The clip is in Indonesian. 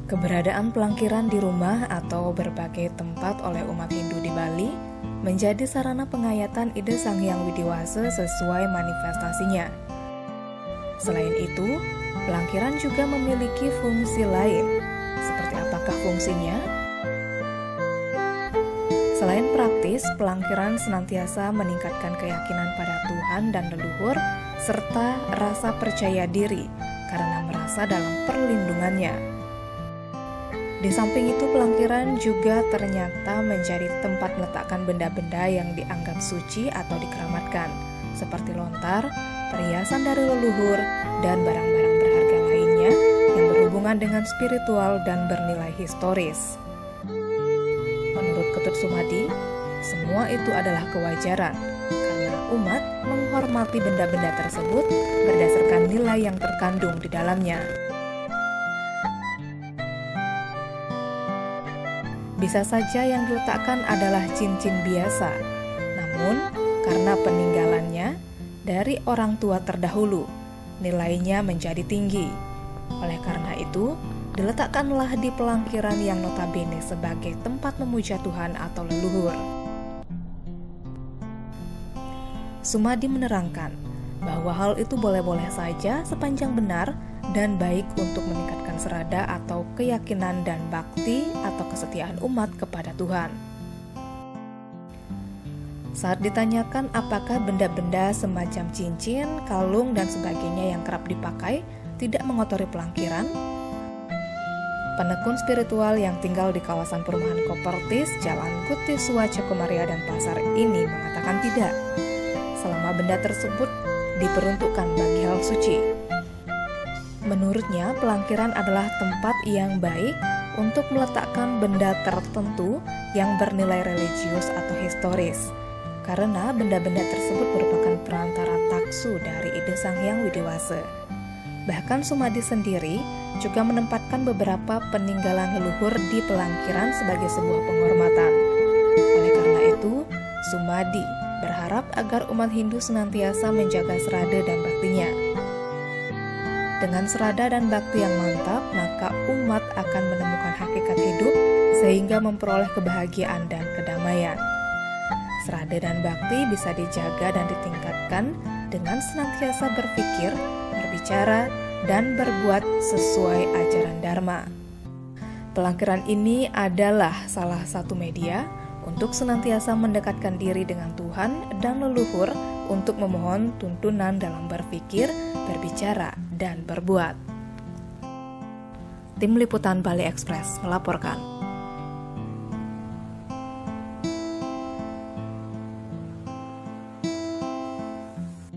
Keberadaan pelangkiran di rumah atau berbagai tempat oleh umat Hindu di Bali menjadi sarana pengayatan ide Sang Hyang Widiwasa sesuai manifestasinya. Selain itu, pelangkiran juga memiliki fungsi lain. Seperti apakah fungsinya? Selain praktis, pelangkiran senantiasa meningkatkan keyakinan pada Tuhan dan leluhur serta rasa percaya diri karena merasa dalam perlindungannya. Di samping itu, pelangkiran juga ternyata menjadi tempat meletakkan benda-benda yang dianggap suci atau dikeramatkan, seperti lontar, perhiasan dari leluhur, dan barang-barang berharga lainnya yang berhubungan dengan spiritual dan bernilai historis. Menurut Ketut Sumadi, semua itu adalah kewajaran, karena umat menghormati benda-benda tersebut berdasarkan nilai yang terkandung di dalamnya. Bisa saja yang diletakkan adalah cincin biasa, namun karena peninggalannya dari orang tua terdahulu, nilainya menjadi tinggi. Oleh karena itu, diletakkanlah di pelangkiran yang notabene sebagai tempat memuja Tuhan atau leluhur. Sumadi menerangkan bahwa hal itu boleh-boleh saja sepanjang benar dan baik untuk meningkatkan serada atau keyakinan dan bakti atau kesetiaan umat kepada Tuhan. Saat ditanyakan apakah benda-benda semacam cincin, kalung, dan sebagainya yang kerap dipakai tidak mengotori pelangkiran, penekun spiritual yang tinggal di kawasan perumahan Kopertis, Jalan Kutiswa, Cokomaria, dan Pasar ini mengatakan tidak, selama benda tersebut diperuntukkan bagi hal suci. Menurutnya, pelangkiran adalah tempat yang baik untuk meletakkan benda tertentu yang bernilai religius atau historis, karena benda-benda tersebut merupakan perantara taksu dari ide Sang Hyang Widiwasa. Bahkan Sumadi sendiri juga menempatkan beberapa peninggalan leluhur di pelangkiran sebagai sebuah penghormatan. Oleh karena itu, Sumadi berharap agar umat Hindu senantiasa menjaga serada dan baktinya. Dengan serada dan bakti yang mantap, maka umat akan menemukan hakikat hidup sehingga memperoleh kebahagiaan dan kedamaian. Serada dan bakti bisa dijaga dan ditingkatkan dengan senantiasa berpikir, berbicara, dan berbuat sesuai ajaran Dharma. Pelangkiran ini adalah salah satu media untuk senantiasa mendekatkan diri dengan Tuhan dan leluhur untuk memohon tuntunan dalam berpikir, berbicara, dan berbuat. Tim Liputan Bali Express melaporkan.